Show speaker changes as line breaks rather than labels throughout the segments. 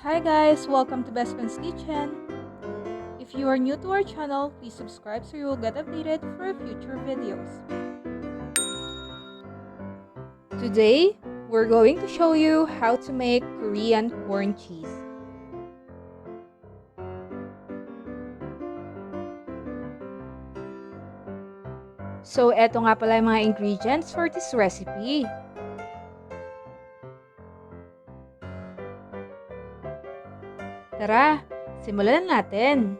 Hi guys, welcome to Bestfriend's Kitchen. If you are new to our channel, please subscribe so you will get updated for future videos. Today, we're going to show you how to make Korean corn cheese. So, eto nga pala yung mga ingredients for this recipe. Tara, simulan natin.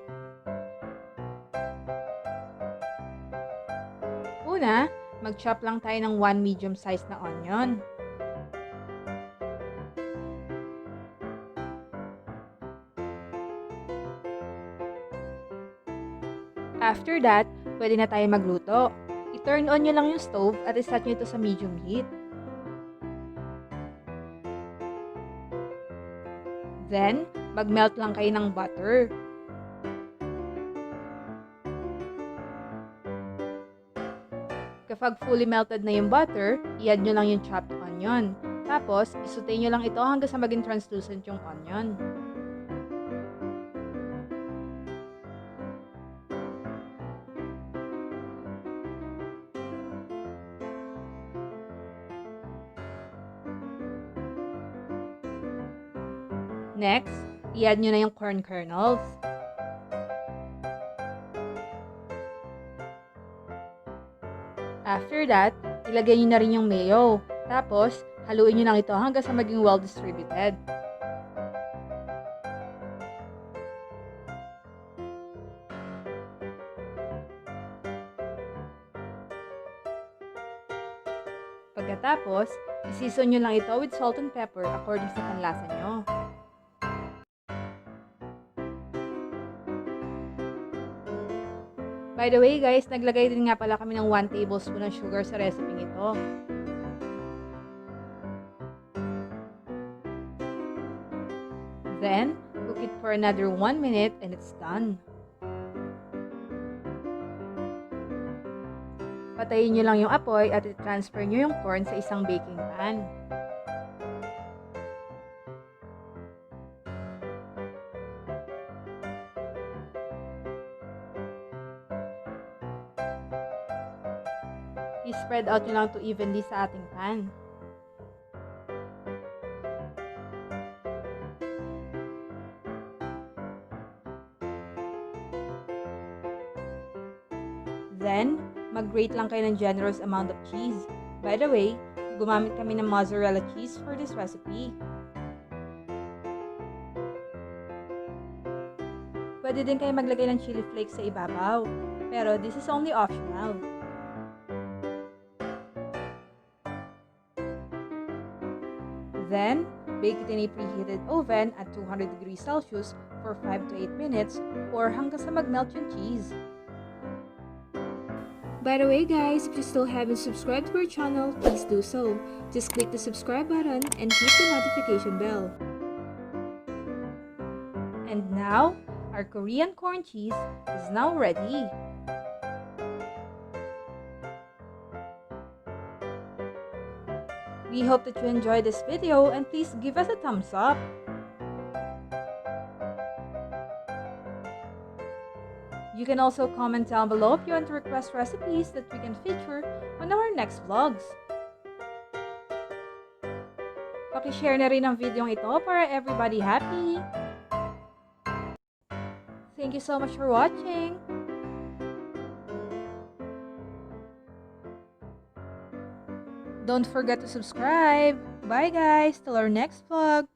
Una, mag-chop lang tayo ng 1 medium-sized na onion. After that, pwede na tayo magluto. I-turn on nyo lang yung stove at i-set nyo ito sa medium heat. Then, mag-melt lang kayo ng butter. Kapag fully melted na yung butter, i-add nyo lang yung chopped onion. Tapos, isute nyo lang ito hanggang sa maging translucent yung onion. Next, i-add nyo na yung corn kernels. After that, ilagay nyo na rin yung mayo. Tapos, haluin nyo lang ito hanggang sa maging well-distributed. Pagkatapos, i-season nyo lang ito with salt and pepper according sa panlasa nyo. By the way guys, naglagay din nga pala kami ng 1 tablespoon ng sugar sa recipe ito. Then, cook it for another 1 minute and it's done. Patayin nyo lang yung apoy at i-transfer nyo yung corn sa isang baking pan. I-spread out nyo lang to evenly sa ating pan. Then, mag-grate lang kayo ng generous amount of cheese. By the way, gumamit kami ng mozzarella cheese for this recipe. Pwede din kayo maglagay ng chili flakes sa ibabaw, pero this is only optional. Then, bake it in a preheated oven at 200 degrees Celsius for 5 to 8 minutes or hanggang sa mag-melt yung cheese. By the way guys, if you still haven't subscribed to our channel, please do so. Just click the subscribe button and hit the notification bell. And now, our Korean corn cheese is now ready. We hope that you enjoyed this video and please give us a thumbs up. You can also comment down below if you want to request recipes that we can feature on our next vlogs. Paki-share na rin ang video ito para everybody happy. Thank you so much for watching. Don't forget to subscribe. Bye guys, till our next vlog.